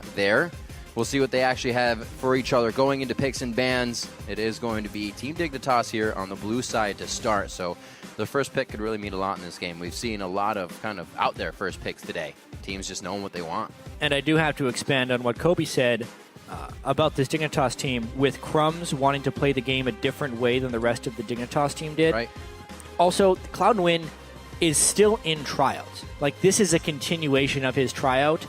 team there. We'll see what they actually have for each other going into picks and bans. It is going to be Team Dignitas here on the blue side to start, so the first pick could really mean a lot in this game. We've seen a lot of kind of out there first picks today. Teams just knowing what they want. And I do have to expand on what Kobe said about this Dignitas team, with Crumbs wanting to play the game a different way than the rest of the Dignitas team did. Right. Also, Cloud and Win is still in tryouts. Like, this is a continuation of his tryout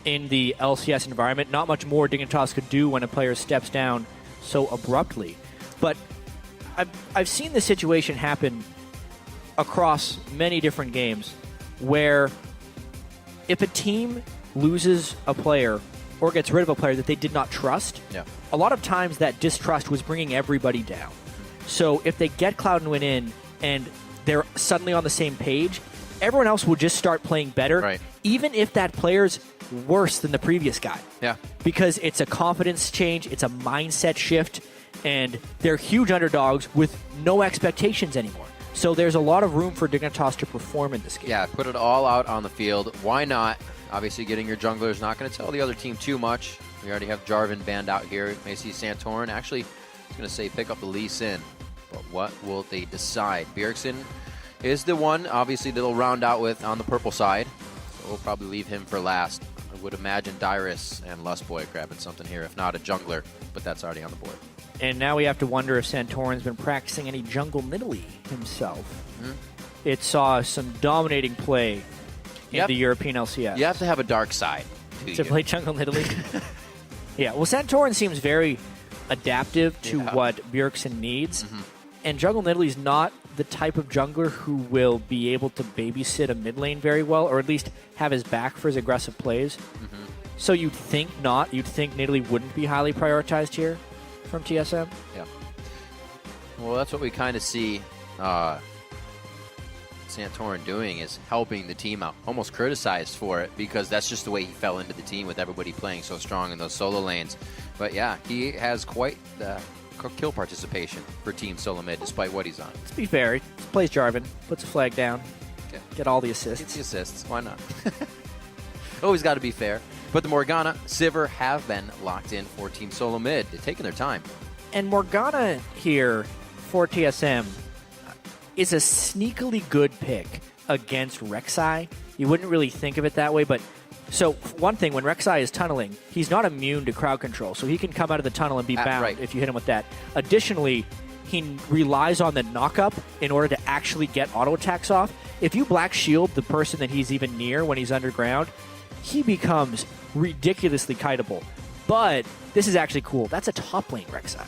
in the LCS environment. Not much more Dignitas could do when a player steps down so abruptly. But I've seen this situation happen across many different games where if a team loses a player or gets rid of a player that they did not trust, a lot of times that distrust was bringing everybody down. So if they get Cloud and Win in and they're suddenly on the same page, everyone else will just start playing better, even if that player's worse than the previous guy. Because it's a confidence change, it's a mindset shift, and they're huge underdogs with no expectations anymore. So there's a lot of room for Dignitas to perform in this game. Yeah, put it all out on the field. Why not? Obviously, getting your jungler is not going to tell the other team too much. We already have Jarvan banned out here. May see Santorin. Actually, I was going to say pick up the Lee Sin. But what will they decide? Bjergsen is the one, obviously, that'll round out with on the purple side. So we'll probably leave him for last. I would imagine Dyrus and Lustboy grabbing something here, if not a jungler. But that's already on the board. And now we have to wonder if Santorin's been practicing any jungle nidalee himself. It saw some dominating play in the European LCS. You have to have a dark side to play jungle nidalee. Yeah, well, Santorin seems very adaptive to what Bjergsen needs. And jungle nidalee is not the type of jungler who will be able to babysit a mid lane very well, or at least have his back for his aggressive plays. So you'd think not. You'd think nidalee wouldn't be highly prioritized here from TSM. Yeah. Well, that's what we kind of see Santorin doing, is helping the team out. Almost criticized for it because that's just the way he fell into the team with everybody playing so strong in those solo lanes. But yeah, he has quite the kill participation for Team Solo Mid despite what he's on. Let's be fair. He plays Jarvan, puts a flag down, get all the assists. Gets the assists. Why not? Always got to be fair. But the Morgana, Sivir have been locked in for Team Solo Mid. They're taking their time. And Morgana here for TSM is a sneakily good pick against Rek'Sai. You wouldn't really think of it that way, but so one thing, when Rek'Sai is tunneling, he's not immune to crowd control, so he can come out of the tunnel and be bound if you hit him with that. Additionally, he relies on the knock-up in order to actually get auto attacks off. If you black shield the person that he's even near when he's underground, he becomes ridiculously kiteable. But this is actually cool. That's a top lane Rek'Sai.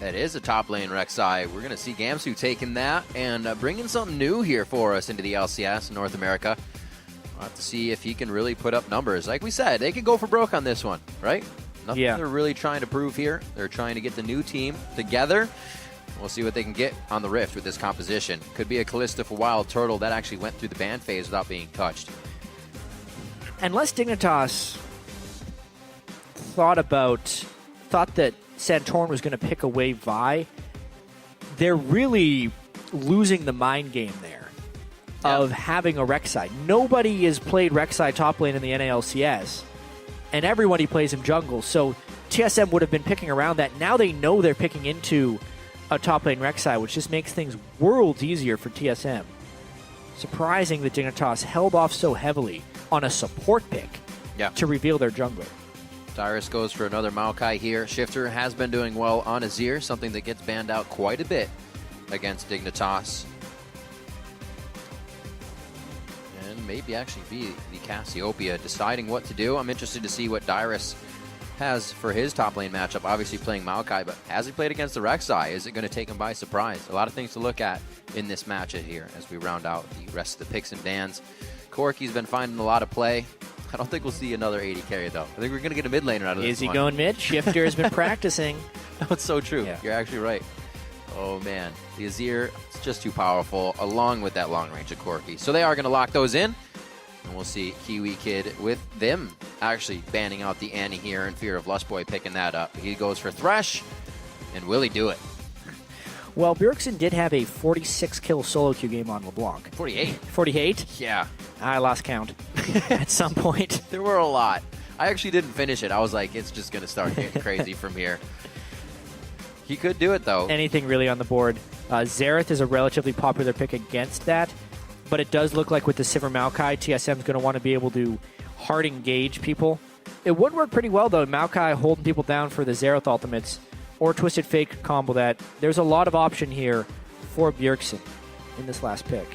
That is a top lane Rek'Sai. We're going to see Gamsu taking that and bringing something new here for us into the LCS in North America. We'll have to see if he can really put up numbers. Like we said, they can go for broke on this one, right? Nothing they're really trying to prove here. They're trying to get the new team together. We'll see what they can get on the Rift with this composition. Could be a Kalista for Wild Turtle that actually went through the ban phase without being touched. Unless Dignitas thought that Santorin was going to pick away Vi, they're really losing the mind game there of having a Rek'Sai. Nobody has played Rek'Sai top lane in the NALCS, and everybody plays him jungle. So TSM would have been picking around that. Now they know they're picking into a top lane Rek'Sai, which just makes things worlds easier for TSM. Surprising that Dignitas held off so heavily on a support pick to reveal their jungler. Dyrus goes for another Maokai here. Shifter has been doing well on Azir, something that gets banned out quite a bit against Dignitas. And maybe actually be the Cassiopeia deciding what to do. I'm interested to see what Dyrus has for his top lane matchup. Obviously playing Maokai, but has he played against the Rek'Sai? Is it going to take him by surprise? A lot of things to look at in this matchup here as we round out the rest of the picks and bans. Corki's been finding a lot of play. I don't think we'll see another 80 carry, though. I think we're going to get a mid laner out of this Is he one. going mid? Shifter has been practicing. That's so true. Yeah. You're actually right. Oh, man. The Azir is just too powerful, along with that long range of Corki. So they are going to lock those in. And we'll see Kiwi Kid with them actually banning out the Annie here in fear of Lustboy picking that up. He goes for Thresh. And will he do it? Well, Bjergsen did have a 46-kill solo queue game on LeBlanc. 48? 48? Yeah. I lost count at some point. There were a lot. I actually didn't finish it. I was like, it's just going to start getting crazy from here. He could do it, though. Anything really on the board. Xerath is a relatively popular pick against that, but it does look like with the Sivir Maokai, TSM is going to want to be able to hard engage people. It would work pretty well, though, Maokai holding people down for the Xerath ultimates or Twisted Fate combo that. There's a lot of option here for Bjergsen in this last pick.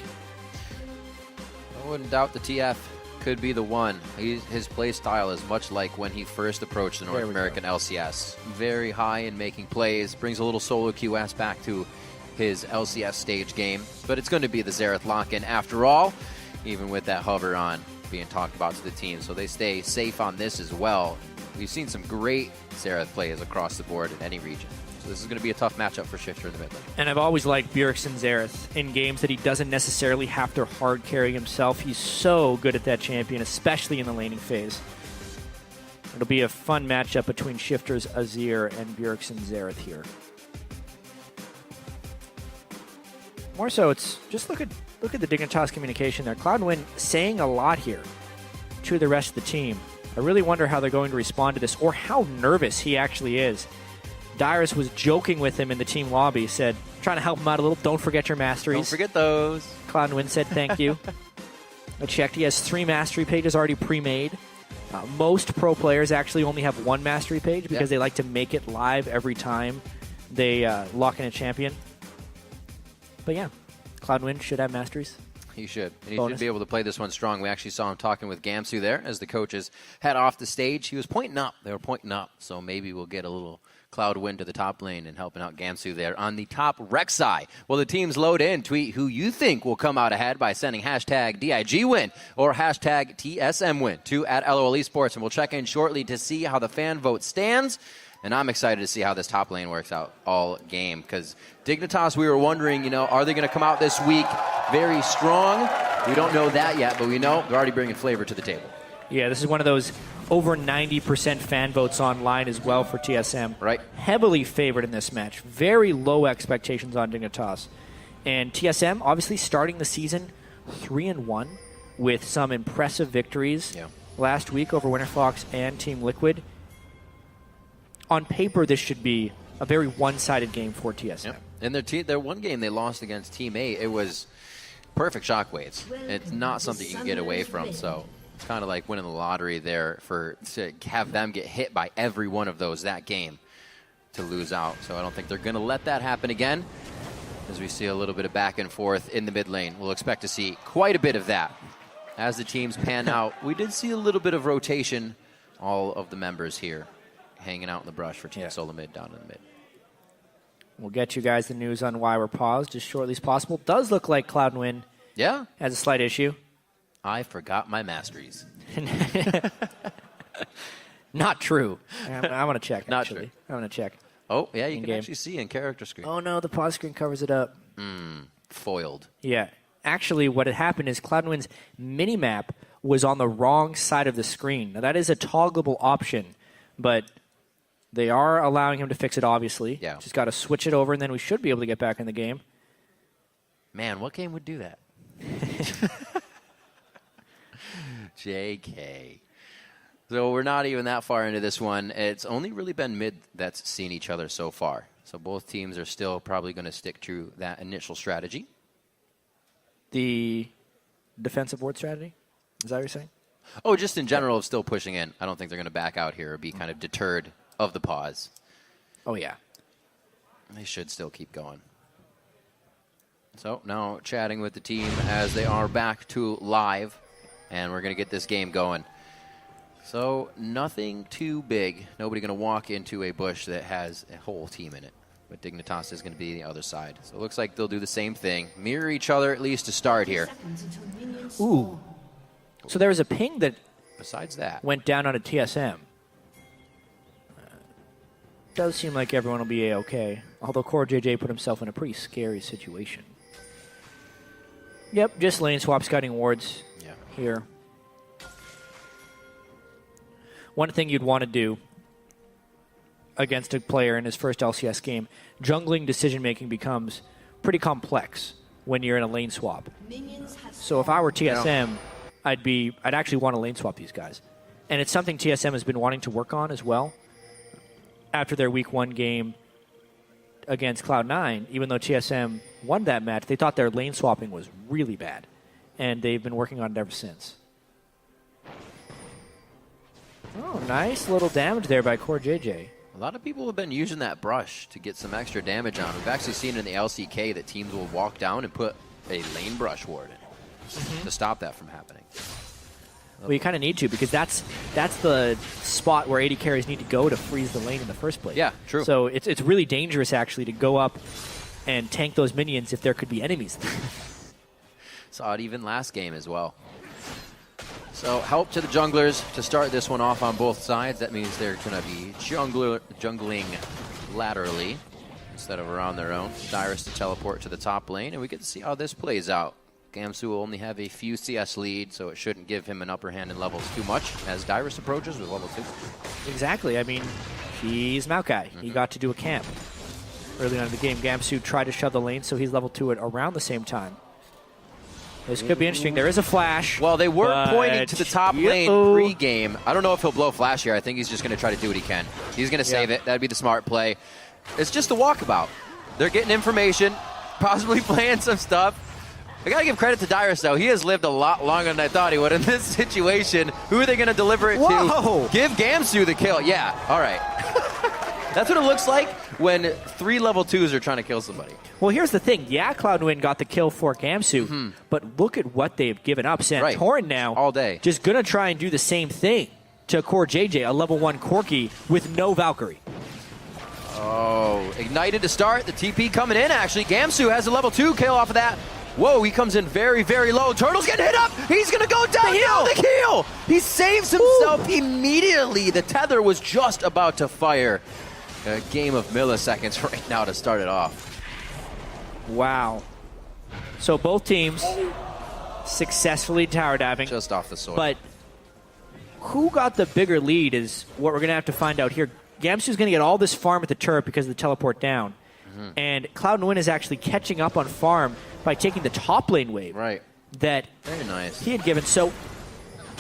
I wouldn't doubt the TF could be the one. His play style is much like when he first approached the North American LCS. Very high in making plays, brings a little solo QS back to his LCS stage game. But it's going to be the Xerath lock-in after all, even with that hover on being talked about to the team. So they stay safe on this as well. We've seen some great Xerath plays across the board in any region. So this is going to be a tough matchup for Shifter in the mid lane. And I've always liked Bjergsen Xerath in games that he doesn't necessarily have to hard carry himself. He's so good at that champion, especially in the laning phase. It'll be a fun matchup between Shifter's Azir and Bjergsen Xerath here. More so, it's just look at the Dignitas communication there. Cloud&Win saying a lot here to the rest of the team. I really wonder how they're going to respond to this or how nervous he actually is. Dyrus was joking with him in the team lobby, said, trying to help him out a little. Don't forget your masteries. Don't forget those. Cloud&Win said thank you. I checked. He has 3 mastery pages already pre-made. Most pro players actually only have 1 mastery page because they like to make it live every time they lock in a champion. But yeah, Cloud&Win should have masteries. He should. And he should be able to play this one strong. We actually saw him talking with Gamsu there as the coaches head off the stage. He was pointing up. They were pointing up. So maybe we'll get a little Cloud&Win to the top lane and helping out Gamsu there on the top Rek'Sai. Well, the teams load in. Tweet who you think will come out ahead by sending hashtag DIGWin or hashtag TSMWin to @LOL Esports. And we'll check in shortly to see how the fan vote stands. And I'm excited to see how this top lane works out all game. Because Dignitas, we were wondering, are they going to come out this week very strong? We don't know that yet, but we know they're already bringing flavor to the table. Yeah, this is one of those over 90% fan votes online as well for TSM. Right. Heavily favored in this match. Very low expectations on Dignitas. And TSM, obviously starting the season 3-1 with some impressive victories last week over Winterfox and Team Liquid. On paper, this should be a very one-sided game for TSM. Yep. And their one game they lost against Team A, it was perfect shockwaves. It's not something you can get away from, so it's kind of like winning the lottery there to have them get hit by every one of those that game to lose out. So I don't think they're going to let that happen again. As we see a little bit of back and forth in the mid lane, we'll expect to see quite a bit of that. As the teams pan out, we did see a little bit of rotation, all of the members here hanging out in the brush for Team Solo Mid down in the mid. We'll get you guys the news on why we're paused as shortly as possible. Does look like Cloud&Win has a slight issue. I forgot my masteries. Not true. I want to check, Not actually. true. I want to check. Oh, yeah, you can actually see in character screen. Oh, no, the pause screen covers it up. Foiled. Yeah. Actually, what had happened is Cloud&Win's mini-map was on the wrong side of the screen. Now, that is a toggleable option, but they are allowing him to fix it, obviously. Yeah. Just got to switch it over, and then we should be able to get back in the game. Man, what game would do that? JK. So we're not even that far into this one. It's only really been mid that's seen each other so far. So both teams are still probably going to stick to that initial strategy. The defensive ward strategy? Is that what you're saying? Oh, just in general of still pushing in. I don't think they're going to back out here or be kind of deterred of the pause. Oh, yeah. They should still keep going. So now chatting with the team as they are back to live. And we're going to get this game going. So nothing too big. Nobody going to walk into a bush that has a whole team in it. But Dignitas is going to be the other side. So it looks like they'll do the same thing. Mirror each other at least to start here. Ooh. So there was a ping that Besides that, went down on a TSM. Does seem like everyone will be A-okay. Although Core JJ put himself in a pretty scary situation. Yep, just lane swap scouting wards here. One thing you'd want to do against a player in his first LCS game, jungling decision-making becomes pretty complex when you're in a lane swap. So if I were TSM, I'd actually want to lane swap these guys. And it's something TSM has been wanting to work on as well. After their Week 1 game against Cloud9, even though TSM won that match, they thought their lane swapping was really bad. And they've been working on it ever since. Oh, nice little damage there by Core JJ. A lot of people have been using that brush to get some extra damage on. We've actually seen in the LCK that teams will walk down and put a lane brush ward in to stop that from happening. Well, you kind of need to, because that's the spot where AD carries need to go to freeze the lane in the first place. Yeah, true. So it's really dangerous, actually, to go up and tank those minions if there could be enemies. Saw it even last game as well. So help to the junglers to start this one off on both sides. That means they're going to be jungling laterally instead of around their own. Dyrus to teleport to the top lane, and we get to see how this plays out. Gamsu will only have a few CS lead, so it shouldn't give him an upper hand in levels too much as Dyrus approaches with level 2. Exactly. I mean, he's Maokai. He got to do a camp early on in the game. Gamsu tried to shove the lane, so he's level 2 at around the same time. This could be interesting. There is a flash. Well, they were pointing to the top lane pre-game. I don't know if he'll blow flash here. I think he's just going to try to do what he can. He's going to save it. That'd be the smart play. It's just a walkabout. They're getting information, possibly playing some stuff. I got to give credit to Dyrus, though. He has lived a lot longer than I thought he would in this situation. Who are they going to deliver it to? Give Gamsu the kill. Yeah, all right. That's what it looks like when 3 level 2s are trying to kill somebody. Well, here's the thing. Yeah, Cloud9 got the kill for Gamsu, but look at what they've given up. Santorin now all day. Just going to try and do the same thing to Core JJ, a level 1 Corki with no Valkyrie. Oh, ignited to start. The TP coming in, actually. Gamsu has a level 2 kill off of that. Whoa, he comes in very, very low. Turtle's getting hit up. He's going to go down. The kill. He saves himself immediately. The tether was just about to fire. A game of milliseconds right now to start it off. Wow. So both teams successfully tower diving. Just off the sword. But who got the bigger lead is what we're going to have to find out here. Gamsu's going to get all this farm at the turret because of the teleport down. And Cloud9 is actually catching up on farm by taking the top lane wave. Right. That very nice. He had given. So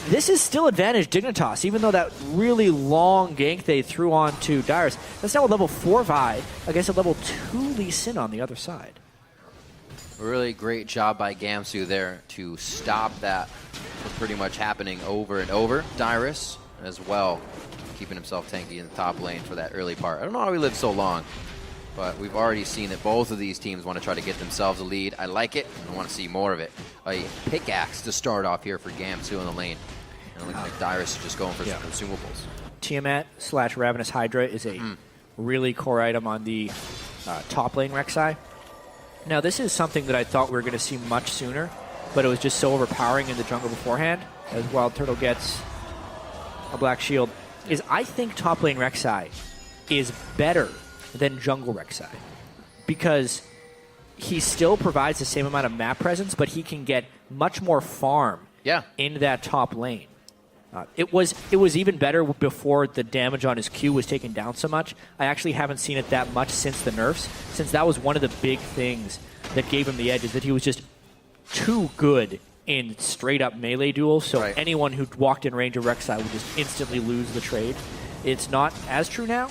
this is still advantage Dignitas, even though that really long gank they threw on to Dyrus. That's now a level 4 Vi against a level 2 Lee Sin on the other side. Really great job by Gamsu there to stop that from pretty much happening over and over. Dyrus as well, keeping himself tanky in the top lane for that early part. I don't know how he lived so long, but we've already seen that both of these teams want to try to get themselves a lead. I like it. I want to see more of it. A pickaxe to start off here for Gamsu in the lane. And it looks like Dyrus is just going for some consumables. Tiamat / Ravenous Hydra is a really core item on the top lane Rek'Sai. Now, this is something that I thought we were going to see much sooner, but it was just so overpowering in the jungle beforehand, as Wild Turtle gets a black shield, is I think top lane Rek'Sai is better than jungle Rek'Sai, because he still provides the same amount of map presence, but he can get much more farm in that top lane. It was even better before the damage on his Q was taken down so much. I actually haven't seen it that much since the nerfs, since that was one of the big things that gave him the edge, is that he was just too good in straight-up melee duels, so anyone who walked in range of Rek'Sai would just instantly lose the trade. It's not as true now,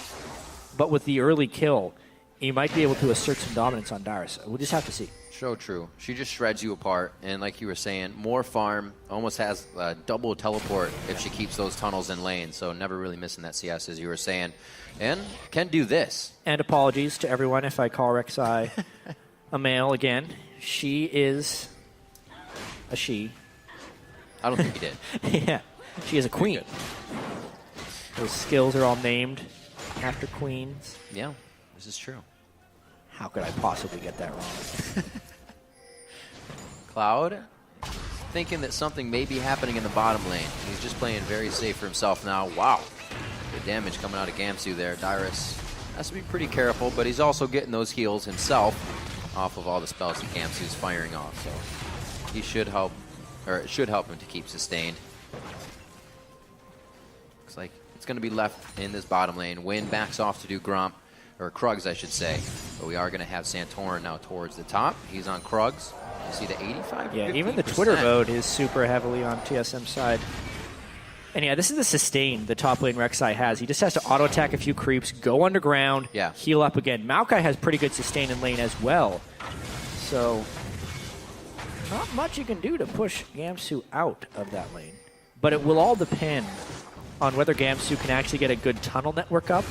but with the early kill, he might be able to assert some dominance on Dyrus. We'll just have to see. So true. She just shreds you apart, and like you were saying, more farm, almost has a double teleport if she keeps those tunnels in lane, so never really missing that CS, as you were saying, and can do this. And apologies to everyone if I call Rek'Sai a male again. She is a she. I don't think you did. Yeah, she is a queen. Those skills are all named after queens. Yeah, this is true. How could I possibly get that wrong? Cloud thinking that something may be happening in the bottom lane. He's just playing very safe for himself now. Wow. Good damage coming out of Gamsu there. Dyrus has to be pretty careful, but he's also getting those heals himself off of all the spells that Gamsu's firing off. So he should help, or it should help him to keep sustained. Looks like it's going to be left in this bottom lane. Win backs off to do Gromp. Or Krugs, I should say. But we are going to have Santorin now towards the top. He's on Krugs. You see the 85%? Yeah, even the Twitter vote is super heavily on TSM side. And yeah, this is the sustain the top lane Rek'Sai has. He just has to auto-attack a few creeps, go underground, heal up again. Maokai has pretty good sustain in lane as well. So, not much you can do to push Gamsu out of that lane. But it will all depend on whether Gamsu can actually get a good tunnel network up,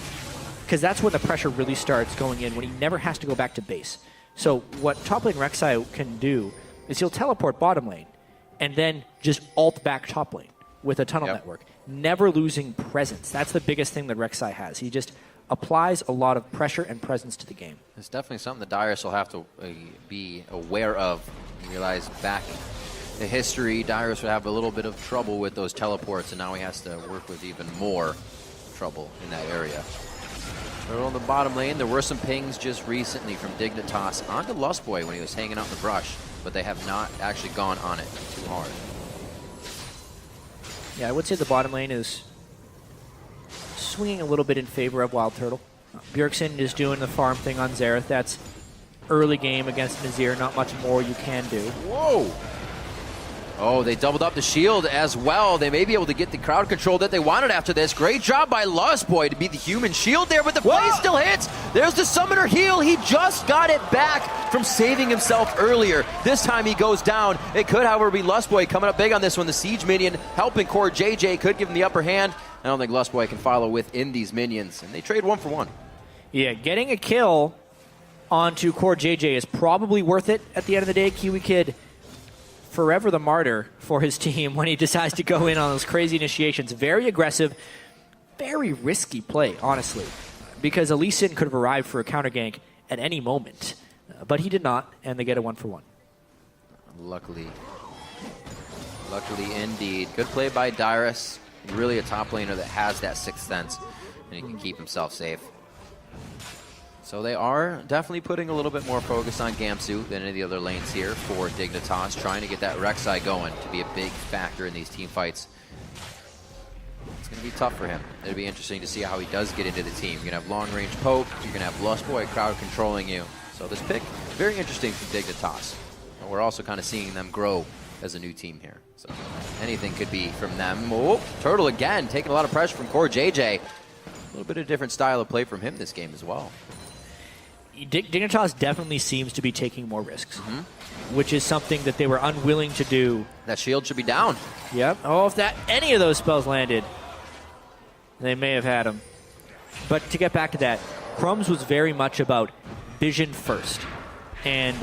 because that's when the pressure really starts going in, when he never has to go back to base. So what top lane Rek'Sai can do is he'll teleport bottom lane and then just ult back top lane with a tunnel network, never losing presence. That's the biggest thing that Rek'Sai has. He just applies a lot of pressure and presence to the game. It's definitely something that Dyrus will have to be aware of. You realize back in history, Dyrus would have a little bit of trouble with those teleports, and now he has to work with even more trouble in that area. Turtle on the bottom lane. There were some pings just recently from Dignitas onto Lustboy when he was hanging out in the brush, but they have not actually gone on it too hard. Yeah, I would say the bottom lane is swinging a little bit in favor of Wild Turtle. Bjergsen is doing the farm thing on Xerath. That's early game against Nazir. Not much more you can do. Whoa! Oh, they doubled up the shield as well. They may be able to get the crowd control that they wanted after this. Great job by Lustboy to be the human shield there, but the play still hits. There's the summoner heal. He just got it back from saving himself earlier. This time he goes down. It could, however, be Lustboy coming up big on this one. The siege minion helping Core JJ could give him the upper hand. I don't think Lustboy can follow within these minions, and they trade 1 for 1. Yeah, getting a kill onto Core JJ is probably worth it at the end of the day. Kiwi Kid, forever the martyr for his team when he decides to go in on those crazy initiations. Very aggressive, very risky play, honestly, because Lee Sin could have arrived for a counter gank at any moment, but he did not, and they get a 1 for 1. Luckily indeed. Good play by Dyrus. Really a top laner that has that sixth sense, and he can keep himself safe. So they are definitely putting a little bit more focus on Gamsu than any of the other lanes here for Dignitas, trying to get that Rek'Sai going to be a big factor in these team fights. It's going to be tough for him. It'll be interesting to see how he does get into the team. You're going to have long-range poke, you're going to have Lustboy crowd controlling you. So this pick, very interesting from Dignitas. But we're also kind of seeing them grow as a new team here. So anything could be from them. Oh, Turtle again, taking a lot of pressure from Core JJ. A little bit of different style of play from him this game as well. Dignitas definitely seems to be taking more risks, which is something that they were unwilling to do. That shield should be down. Yep. Oh, if any of those spells landed, they may have had him. But to get back to that, Crumbs was very much about vision first. And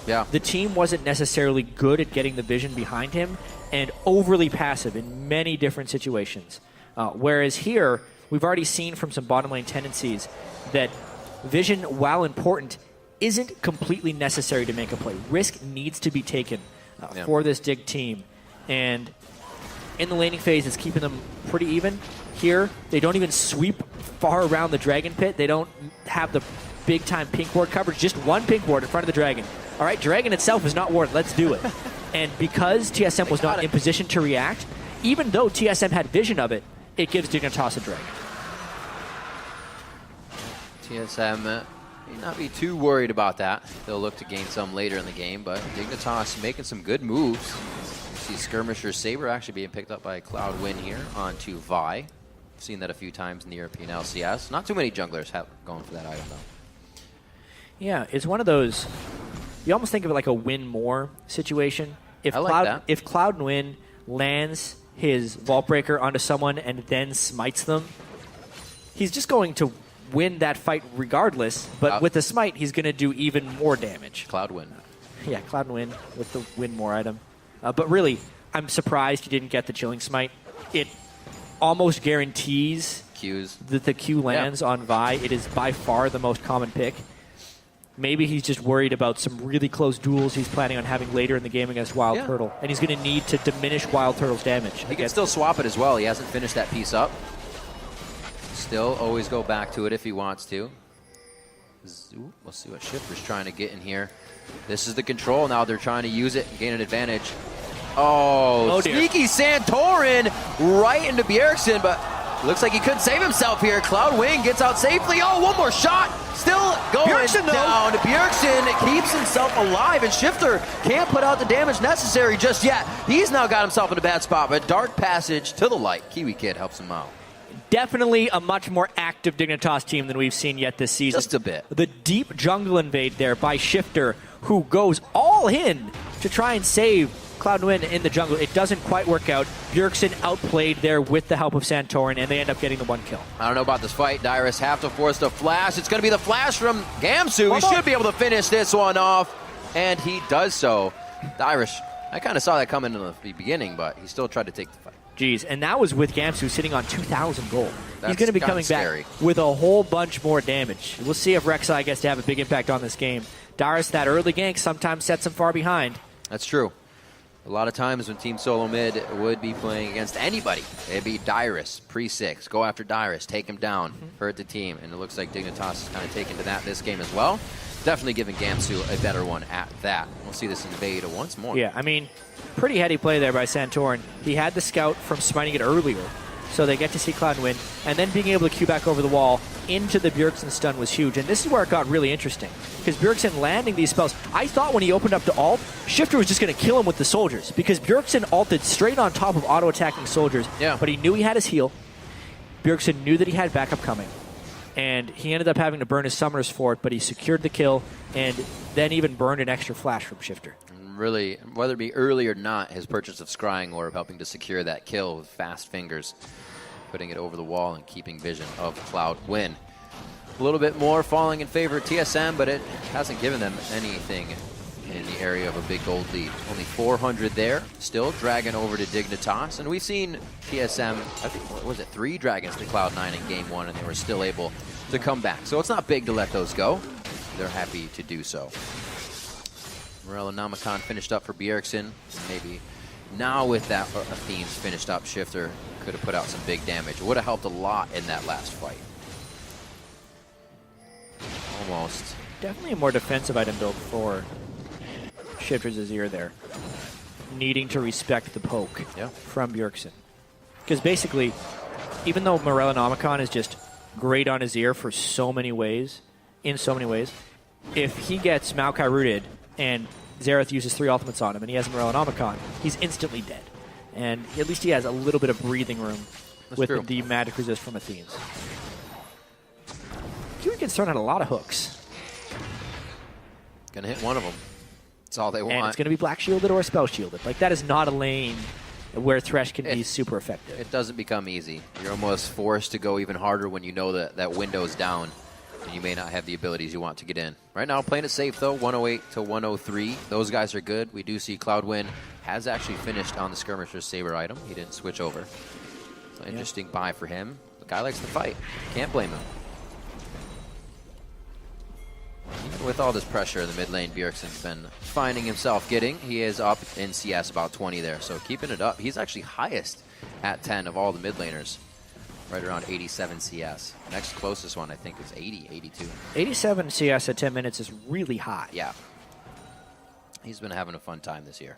the team wasn't necessarily good at getting the vision behind him and overly passive in many different situations. Whereas here, we've already seen from some bottom lane tendencies that vision, while important, isn't completely necessary to make a play. Risk needs to be taken for this Dig team. And in the laning phase, it's keeping them pretty even. Here, they don't even sweep far around the Dragon Pit. They don't have the big-time pink ward coverage. Just one pink ward in front of the Dragon. All right, Dragon itself is not warded. Let's do it. And because TSM was not in position to react, even though TSM had vision of it, it gives Dignitas a Dragon. TSM may not be too worried about that. They'll look to gain some later in the game, but Dignitas making some good moves. You see Skirmisher Saber actually being picked up by Cloudwind here onto Vi. I've seen that a few times in the European LCS. Not too many junglers have going for that item, though. Yeah, it's one of those, you almost think of it like a win more situation. If Cloudwind lands his Vault Breaker onto someone and then smites them, he's just going to win that fight regardless, but with the smite, he's going to do even more damage. Cloudwind. Yeah, Cloudwind with the win more item. But really, I'm surprised he didn't get the Chilling Smite. It almost guarantees that the Q lands on Vi. It is by far the most common pick. Maybe he's just worried about some really close duels he's planning on having later in the game against Wild Turtle, and he's going to need to diminish Wild Turtle's damage. He can still swap it as well. He hasn't finished that piece up. Still always go back to it if he wants to. We'll see what Shifter's trying to get in here. This is the control now. They're trying to use it and gain an advantage. Oh sneaky Santorin right into Bjergsen, but looks like he couldn't save himself here. Cloudwind gets out safely. Oh, one more shot. Still going Bjergsen, down. Bjergsen keeps himself alive, and Shifter can't put out the damage necessary just yet. He's now got himself in a bad spot, but Dark Passage to the light. Kiwi Kid helps him out. Definitely a much more active Dignitas team than we've seen yet this season. Just a bit. The deep jungle invade there by Shifter, who goes all in to try and save Cloud9 in the jungle. It doesn't quite work out. Bjergsen outplayed there with the help of Santorin, and they end up getting the 1 kill. I don't know about this fight. Dyrus have to force the flash. It's going to be the flash from Gamsu. He should be able to finish this one off, and he does so. Dyrus, I kind of saw that coming in the beginning, but he still tried to take the fight. Jeez, and that was with Gamsu sitting on 2,000 gold. That's He's going to be coming scary. back with a whole bunch more damage. We'll see if Rek'Sai gets to have a big impact on this game. Dyrus, that early gank sometimes sets him far behind. That's true. A lot of times when Team Solo Mid would be playing against anybody, it'd be Dyrus, pre-6, go after Dyrus, take him down, hurt the team, and it looks like Dignitas is kind of taken to that this game as well. Definitely giving Gamsu a better one at that. We'll see this invade once more. Yeah, I mean, pretty heady play there by Santorin. He had the scout from smiting it earlier, so they get to see Cloud9, and then being able to queue back over the wall into the Bjergsen stun was huge. And this is where it got really interesting, because Bjergsen landing these spells, I thought when he opened up to ult, Shifter was just going to kill him with the soldiers, because Bjergsen ulted straight on top of auto-attacking soldiers, but he knew he had his heal. Bjergsen knew that he had backup coming, and he ended up having to burn his summoners for it, but he secured the kill, and then even burned an extra flash from Shifter. Really, whether it be early or not, his purchase of Scrying Orb helping to secure that kill with fast fingers, putting it over the wall and keeping vision of Cloud9. A little bit more falling in favor of TSM, but it hasn't given them anything in the area of a big gold lead. Only 400 there, still dragging over to Dignitas, and we've seen TSM, I think, what was it, 3 dragons to Cloud9 in game 1, and they were still able to come back. So it's not big to let those go. They're happy to do so. Morello Namicon finished up for Bjergsen. Maybe now with that Athene's finished up, Shifter could have put out some big damage. It would have helped a lot in that last fight. Almost. Definitely a more defensive item build for Shifter's Azir there. Needing to respect the poke from Bjergsen. Because basically, even though Morello Namicon is just great on Azir for so many ways, if he gets Maokai rooted and Xerath uses 3 ultimates on him and he has Morello Namicon, he's instantly dead. And at least he has a little bit of breathing room with the magic resist from Athene's. Kiwi gets thrown out a lot of hooks. Gonna hit one of them. That's all they want. And it's gonna be black shielded or spell shielded. Like, that is not a lane where Thresh can be super effective. It doesn't become easy. You're almost forced to go even harder when you know that that window's down. And you may not have the abilities you want to get in. Right now, playing it safe, though, 108 to 103. Those guys are good. We do see Cloud9 has actually finished on the Skirmisher's Saber item. He didn't switch over. So interesting buy for him. The guy likes to fight. Can't blame him. Even with all this pressure in the mid lane, Bjergsen's been finding himself getting. He is up in CS about 20 there, so keeping it up. He's actually highest at 10 of all the mid laners. Right around 87 CS. Next closest one, I think, is 80, 82. 87 CS at 10 minutes is really high. Yeah. He's been having a fun time this year.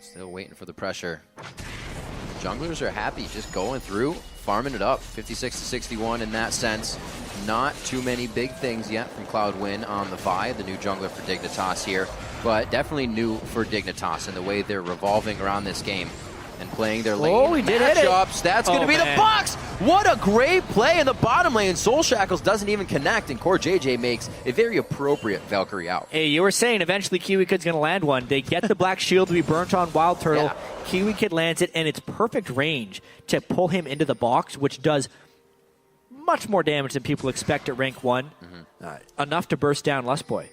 Still waiting for the pressure. Junglers are happy, just going through, farming it up. 56 to 61 in that sense. Not too many big things yet from Cloud9 on the Vi, the new jungler for Dignitas here. But definitely new for Dignitas in the way they're revolving around this game. And playing their lane matchups. That's going to be the box. What a great play in the bottom lane. Soul Shackles doesn't even connect, and Core JJ makes a very appropriate Valkyrie out. Hey, you were saying eventually Kiwi Kid's going to land one. They get the black shield to be burnt on Wild Turtle. Kiwi Kid lands it, and it's perfect range to pull him into the box, which does much more damage than people expect at rank 1. Enough to burst down Lustboy.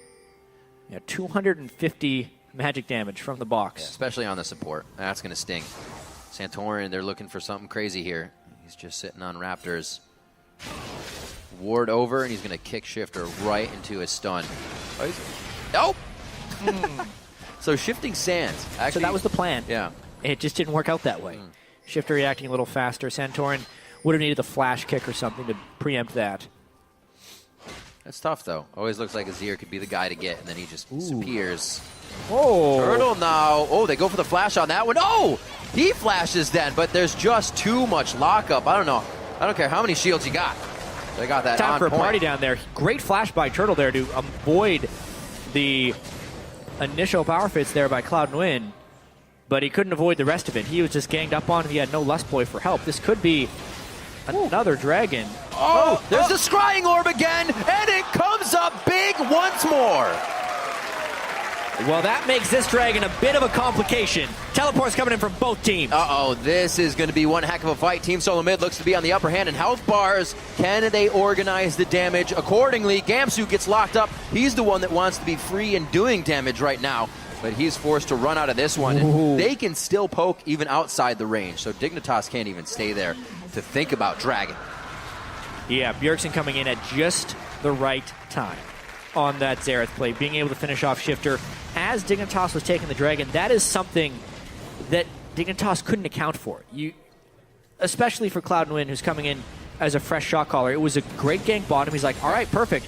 250 magic damage from the box. Especially on the support. That's going to sting. Santorin, they're looking for something crazy here. He's just sitting on Raptors. Ward over, and he's going to kick Shifter right into his stun. Nope! So shifting sands. Actually, so that was the plan. Yeah. It just didn't work out that way. Shifter reacting a little faster. Santorin would have needed the flash kick or something to preempt that. That's tough, though. Always looks like Azir could be the guy to get, and then he just disappears. Oh. Turtle now. Oh, they go for the flash on that one. Oh! He flashes then, but there's just too much lockup. I don't know. I don't care how many shields you got. They got that time on for a point. party down there. Great flash by Turtle there to avoid the initial power fits there by Cloud and Win, but he couldn't avoid the rest of it. He was just ganged up on. He had no Lust Boy for help. This could be another dragon. Oh, there's the scrying orb again, and it comes up big once more. Well, that makes this dragon a bit of a complication. Teleport's coming in from both teams. Uh-oh, this is going to be one heck of a fight. Team Solo Mid looks to be on the upper hand in health bars. Can they organize the damage accordingly? Gamsu gets locked up. He's the one that wants to be free and doing damage right now, but he's forced to run out of this one. And they can still poke even outside the range, so Dignitas can't even stay there to think about Dragon. Yeah, Bjergsen coming in at just the right time on that Xerath play, being able to finish off Shifter as Dignitas was taking the Dragon. That is something that Dignitas couldn't account for. Especially for Cloud and Win, who's coming in as a fresh shot caller. It was a great gank bottom. He's like, all right, perfect.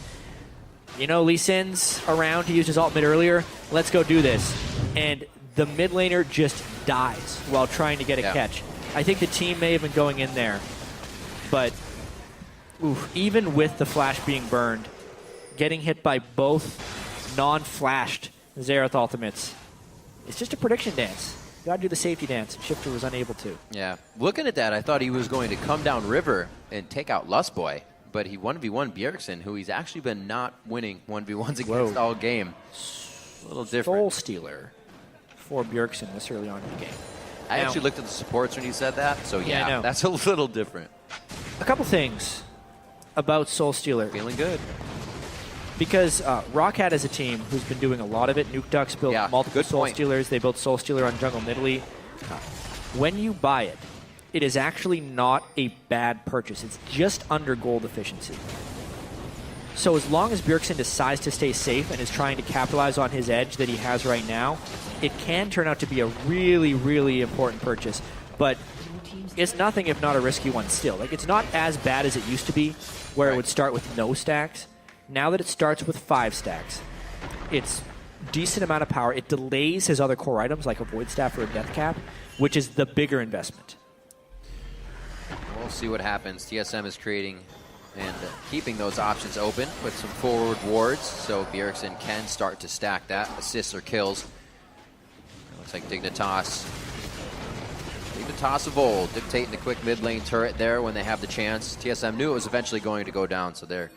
You know, Lee Sin's around. He used his ult mid earlier. Let's go do this. And the mid laner just dies while trying to get a catch. I think the team may have been going in there, but even with the flash being burned, getting hit by both non-flashed Xerath ultimates, it's just a prediction dance. You gotta do the safety dance. Shifter was unable to. Yeah, looking at that, I thought he was going to come down river and take out Lust Boy, but he 1v1 Bjergsen, who he's actually been not winning 1v1s against all game. A little different. Soul Stealer for Bjergsen this early on in the game. I actually looked at the supports when you said that, so Yeah, that's a little different. A couple things about Soul Stealer. Feeling good. Because Rockhat is a team who's been doing a lot of it. Nuke Ducks built multiple Soul Stealers. They built Soul Stealer on Jungle Nidalee. When you buy it, it is actually not a bad purchase. It's just under gold efficiency. So as long as Bjergsen decides to stay safe and is trying to capitalize on his edge that he has right now, it can turn out to be a really, really important purchase. But it's nothing if not a risky one still. Like, it's not as bad as it used to be, where it would start with no stacks. Now that it starts with 5 stacks, it's decent amount of power. It delays his other core items like a Void Staff or a Death Cap, which is the bigger investment. We'll see what happens. TSM is creating and keeping those options open with some forward wards, so Bjergsen can start to stack that. Assists or kills. It looks like Dignitas of old, dictating the quick mid lane turret there when they have the chance. TSM knew it was eventually going to go down, so they're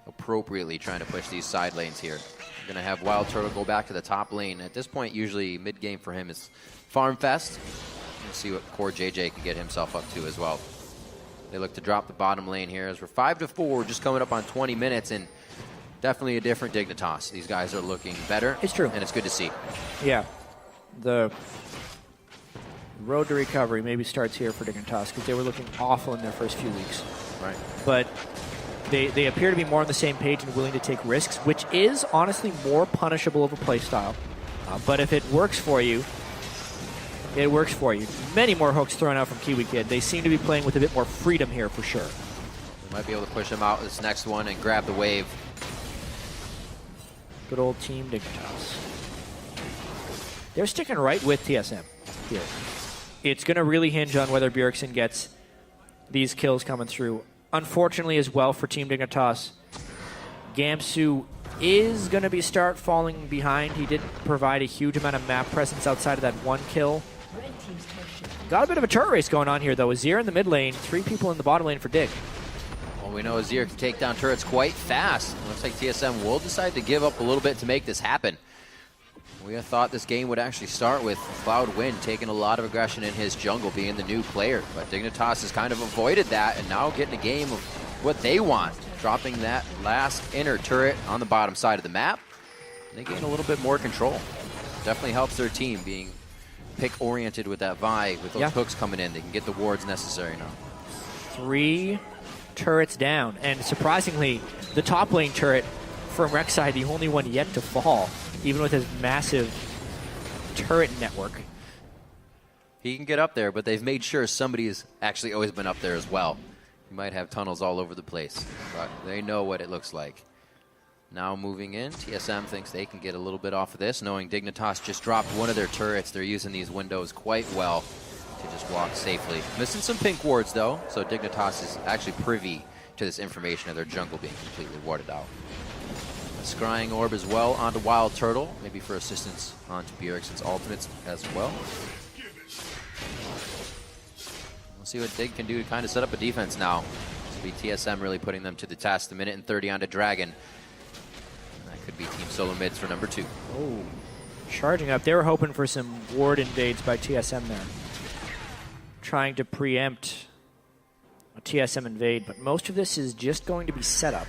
appropriately trying to push these side lanes here. They're going to have Wild Turtle go back to the top lane. At this point, usually mid-game for him is Farm Fest. We'll see what Core JJ can get himself up to as well. They look to drop the bottom lane here as we're 5-4, just coming up on 20 minutes, and definitely a different Dignitas. These guys are looking better. It's true. And it's good to see. Yeah. The road to recovery maybe starts here for Dignitas because they were looking awful in their first few weeks. Right. But they appear to be more on the same page and willing to take risks, which is honestly more punishable of a play style. But if it works for you, it works for you. Many more hooks thrown out from Kiwi Kid. They seem to be playing with a bit more freedom here for sure. We might be able to push him out this next one and grab the wave. Good old Team Dignitas. They're sticking right with TSM here. It's going to really hinge on whether Bjergsen gets these kills coming through. Unfortunately as well for Team Dignitas, Gamsu is going to be start falling behind. He didn't provide a huge amount of map presence outside of that one kill. Got a bit of a turret race going on here though. Azir in the mid lane, 3 people in the bottom lane for Dig. Well, we know Azir can take down turrets quite fast. Looks like TSM will decide to give up a little bit to make this happen. We thought this game would actually start with Cloud Win taking a lot of aggression in his jungle, being the new player. But Dignitas has kind of avoided that and now getting a game of what they want, dropping that last inner turret on the bottom side of the map. And they gain a little bit more control. Definitely helps their team being pick-oriented with that Vi, with those hooks coming in. They can get the wards necessary now. 3 turrets down, and surprisingly, the top lane turret from Rek'Sai, the only one yet to fall, even with his massive turret network. He can get up there, but they've made sure somebody's actually always been up there as well. You might have tunnels all over the place, but they know what it looks like. Now moving in, TSM thinks they can get a little bit off of this, knowing Dignitas just dropped one of their turrets. They're using these windows quite well to just walk safely. Missing some pink wards though, so Dignitas is actually privy to this information of their jungle being completely warded out. A scrying orb as well onto Wild Turtle, maybe for assistance onto Bjergsen's ultimates as well. We'll see what Dig can do to kind of set up a defense now. This will be TSM really putting them to the test. A minute and 30 onto Dragon. That could be Team Solo mids for number 2. Oh, charging up. They were hoping for some ward invades by TSM there. Trying to preempt a TSM invade, but most of this is just going to be set up.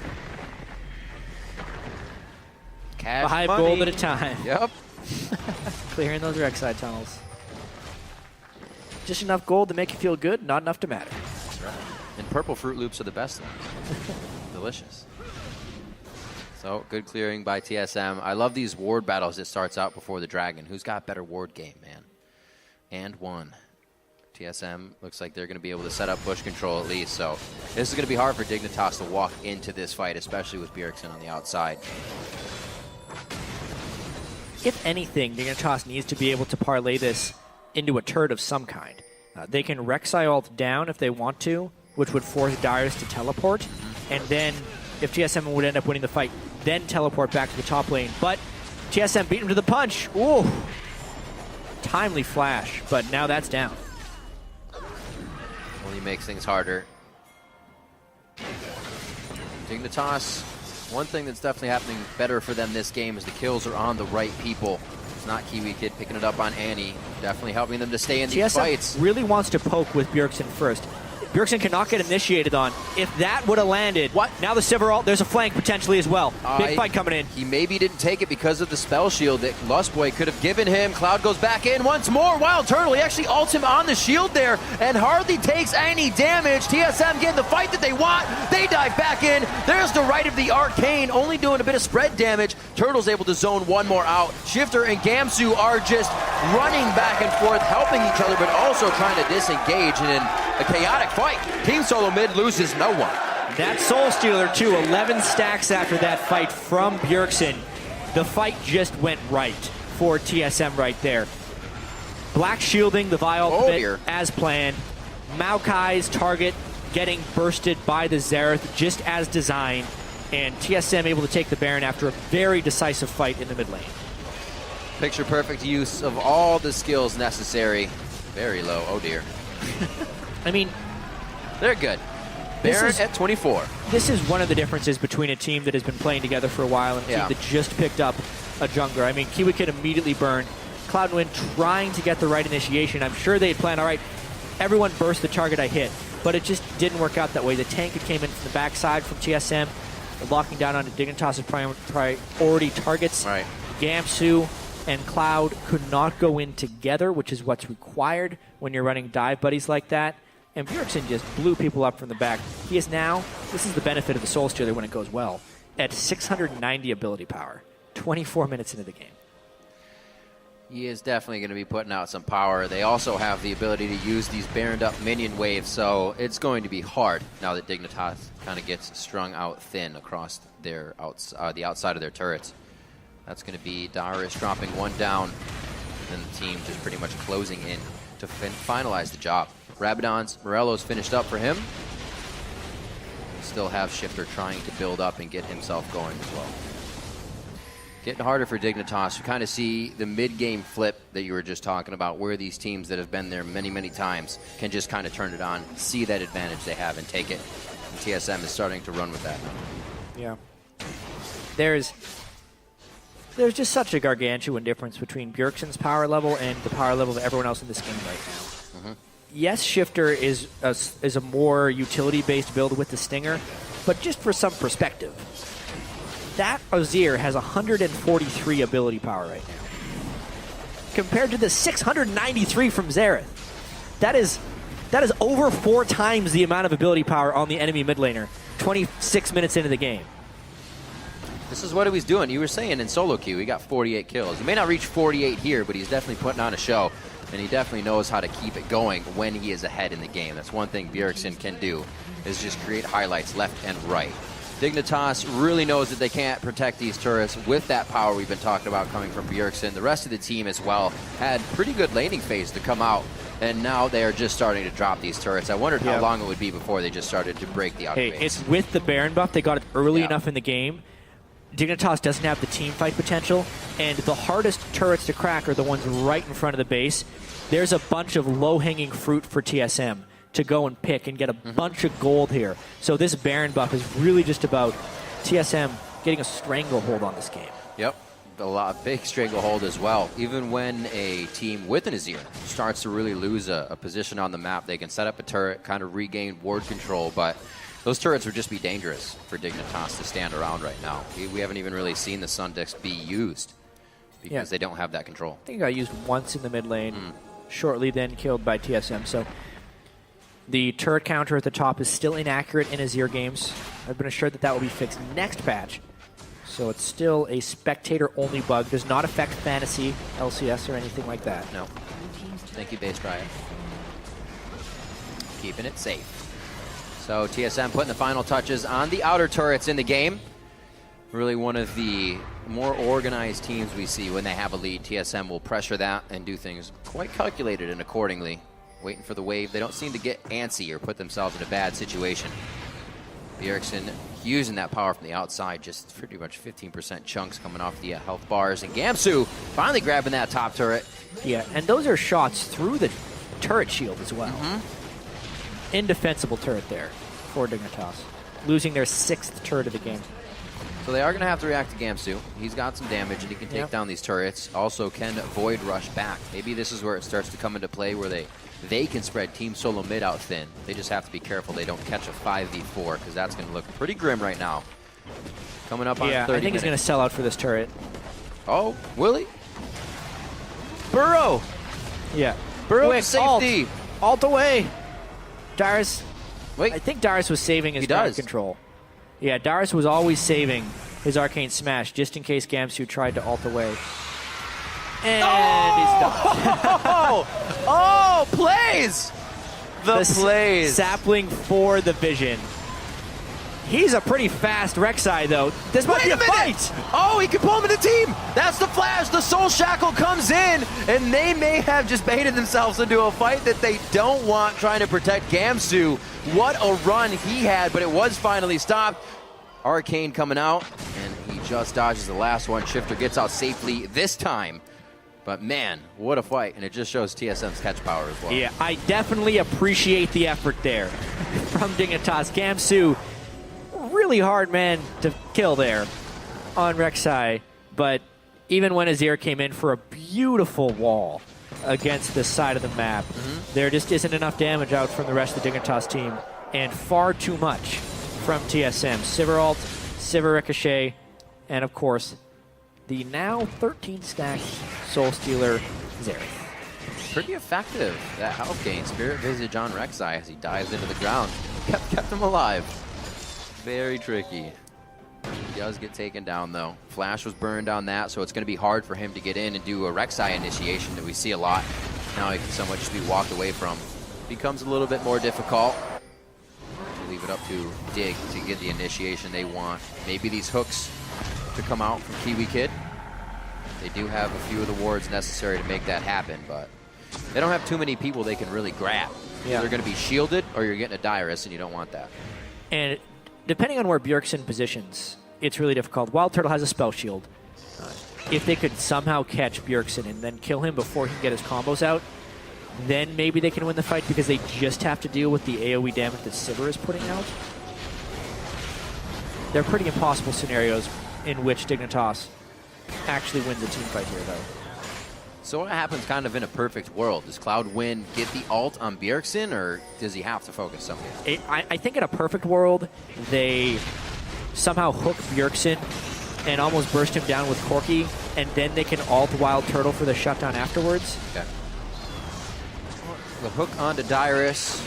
Cash 5 money. gold at a time. Yep. Clearing those Rek'Sai tunnels. Just enough gold to make you feel good, not enough to matter. That's right. And purple Fruit Loops are the best ones. Delicious. So, good clearing by TSM. I love these ward battles. It starts out before the Dragon. Who's got better ward game, man? And one. TSM looks like they're going to be able to set up push control at least. So, this is going to be hard for Dignitas to walk into this fight, especially with Bjergsen on the outside. If anything, Dignitas needs to be able to parlay this into a turret of some kind. They can Rek'Sai ult down if they want to, which would force Darius to teleport. And then, if TSM would end up winning the fight, then teleport back to the top lane. But TSM beat him to the punch. Ooh. Timely flash, but now that's down. Only makes things harder. Dignitas, one thing that's definitely happening better for them this game is the kills are on the right people. It's not Kiwi Kid picking it up on Annie. Definitely helping them to stay in these TSM fights. really wants to poke with Bjergsen first. Bjergsen cannot get initiated on. If that would have landed, What? Now the Sivir ult, there's a flank potentially as well. Big fight coming in. He maybe didn't take it because of the spell shield that Lustboy could have given him. Cloud goes back in once more. Wild Turtle, he actually ults him on the shield there and hardly takes any damage. TSM getting the fight that they want. They dive back in. There's the right of the Arcane, only doing a bit of spread damage. Turtle's able to zone one more out. Shifter and Gamsu are just running back and forth, helping each other, but also trying to disengage in a chaotic fight. Team Solo mid loses no one. That Soul Stealer, too, 11 stacks after that fight from Bjergsen. The fight just went right for TSM right there. Black shielding the Vi ultimate as planned. Maokai's target getting bursted by the Xerath just as designed. And TSM able to take the Baron after a very decisive fight in the mid lane. Picture perfect use of all the skills necessary. Very low. Oh dear. I mean, they're good. Baron at 24. This is one of the differences between a team that has been playing together for a while and a team that just picked up a jungler. I mean, Kiwi Kid immediately burned. Cloud&Wind trying to get the right initiation. I'm sure they had planned, all right, everyone burst the target I hit, but it just didn't work out that way. The tank came in from the backside from TSM, locking down onto Dignitas' priority targets. Right. Gamsu and Cloud could not go in together, which is what's required when you're running dive buddies like that. And Bjergsen just blew people up from the back. He is now, this is the benefit of the Soul Stealer when it goes well, at 690 ability power, 24 minutes into the game. He is definitely going to be putting out some power. They also have the ability to use these baroned up minion waves, so it's going to be hard now that Dignitas kind of gets strung out thin across their the outside of their turrets. That's going to be Darius dropping one down, and the team just pretty much closing in to finalize the job. Rabadon's Morello's finished up for him. We still have Shifter trying to build up and get himself going as well. Getting harder for Dignitas. You kind of see the mid-game flip that you were just talking about, where these teams that have been there many, many times can just kind of turn it on, see that advantage they have, and take it. And TSM is starting to run with that now. Yeah. There's just such a gargantuan difference between Bjergsen's power level and the power level of everyone else in this game right now. Yes, Shifter is a more utility-based build with the Stinger, but just for some perspective, that Azir has 143 ability power right now, compared to the 693 from Xerath. That is over 4 times the amount of ability power on the enemy mid laner, 26 minutes into the game. This is what he was doing. You were saying in solo queue, he got 48 kills. He may not reach 48 here, but he's definitely putting on a show. And he definitely knows how to keep it going when he is ahead in the game. That's one thing Bjergsen can do, is just create highlights left and right. Dignitas really knows that they can't protect these turrets with that power we've been talking about coming from Bjergsen. The rest of the team as well had pretty good laning phase to come out And now they are just starting to drop these turrets. I wondered how long it would be before they just started to break the outer base. It's with the Baron buff. They got it early enough in the game. Dignitas doesn't have the team fight potential, and the hardest turrets to crack are the ones right in front of the base. There's a bunch of low-hanging fruit for TSM to go and pick and get a bunch of gold here. So this Baron buff is really just about TSM getting a stranglehold on this game. Yep. Big stranglehold as well. Even when a team with an Azir starts to really lose a position on the map, they can set up a turret, kind of regain ward control, but those turrets would just be dangerous for Dignitas to stand around right now. We haven't even really seen the Sun Disc be used because they don't have that control. I think it got used once in the mid lane, shortly then killed by TSM. So the turret counter at the top is still inaccurate in Azir games. I've been assured that will be fixed next patch. So it's still a spectator-only bug. Does not affect Fantasy, LCS, or anything like that. No. Thank you, Base Riot. Keeping it safe. So TSM putting the final touches on the outer turrets in the game. Really one of the more organized teams we see when they have a lead. TSM will pressure that and do things quite calculated and accordingly. Waiting for the wave. They don't seem to get antsy or put themselves in a bad situation. Bjergsen using that power from the outside, just pretty much 15% chunks coming off the health bars. And Gamsu finally grabbing that top turret. Yeah, and those are shots through the turret shield as well. Indefensible turret there for Dignitas. Losing their 6th turret of the game. So they are going to have to react to Gamsu. He's got some damage and he can take down these turrets. Also can Void Rush back. Maybe this is where it starts to come into play where they can spread Team Solo mid out thin. They just have to be careful they don't catch a 5v4 because that's going to look pretty grim right now. Coming up on 30 I think minutes. he's going to sell out for this turret. Oh, will he? Burrow! Yeah. Burrow to safety! Alt away! Darius... Wait. I think Darius was saving his ground control. Yeah, Darius was always saving his Arcane Smash just in case Gamsu tried to ult away. And he's done. Oh, plays! The plays. Sapling for the vision. He's a pretty fast Rek'Sai, though. This might be a fight! Oh, he can pull him in the team! That's the flash! The Soul Shackle comes in, and they may have just baited themselves into a fight that they don't want, trying to protect Gamsu. What a run he had, but it was finally stopped. Arcane coming out, and he just dodges the last one. Shifter gets out safely this time. But man, what a fight, and it just shows TSM's catch power as well. Yeah, I definitely appreciate the effort there from Dignitas. Gamsu, really hard man to kill there on Rek'Sai, but even when Azir came in for a beautiful wall against the side of the map, there just isn't enough damage out from the rest of the Dignitas team, and far too much from TSM. Sivir ult, Sivir Ricochet, and of course, the now 13-stack Soul Stealer Xerath. Pretty effective, that health gain. Spirit Visage on Rek'Sai as he dives into the ground. Kept him alive. Very tricky. He does get taken down, though. Flash was burned on that, so it's going to be hard for him to get in and do a Rek'Sai initiation that we see a lot. Now he can somewhat just be walked away from. Becomes a little bit more difficult. Leave it up to Dig to get the initiation they want. Maybe these hooks to come out from Kiwi Kid. They do have a few of the wards necessary to make that happen, but they don't have too many people they can really grab. Yeah. They're going to be shielded, or you're getting a Dyrus, and you don't want that. And depending on where Bjergsen positions, it's really difficult. Wild Turtle has a spell shield. If they could somehow catch Bjergsen and then kill him before he can get his combos out, then maybe they can win the fight because they just have to deal with the AoE damage that Sivir is putting out. They're pretty impossible scenarios in which Dignitas actually wins a team fight here, though. So what happens kind of in a perfect world? Does Cloud9 get the ult on Bjergsen, or does he have to focus something? I think in a perfect world, they somehow hook Bjergsen and almost burst him down with Corki, and then they can ult Wild Turtle for the shutdown afterwards. Okay. The hook onto Dyrus.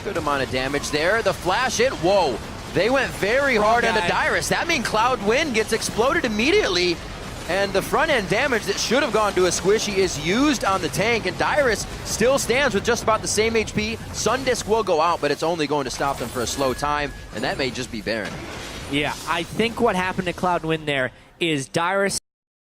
Good amount of damage there. The flash hit. Whoa. They went very hard onto Dyrus. That means Cloud9 gets exploded immediately. And the front-end damage that should have gone to a squishy is used on the tank, and Dyrus still stands with just about the same HP. Sundisk will go out, but it's only going to stop them for a slow time, and that may just be Baron. Yeah, I think what happened to Cloud9 there is Dyrus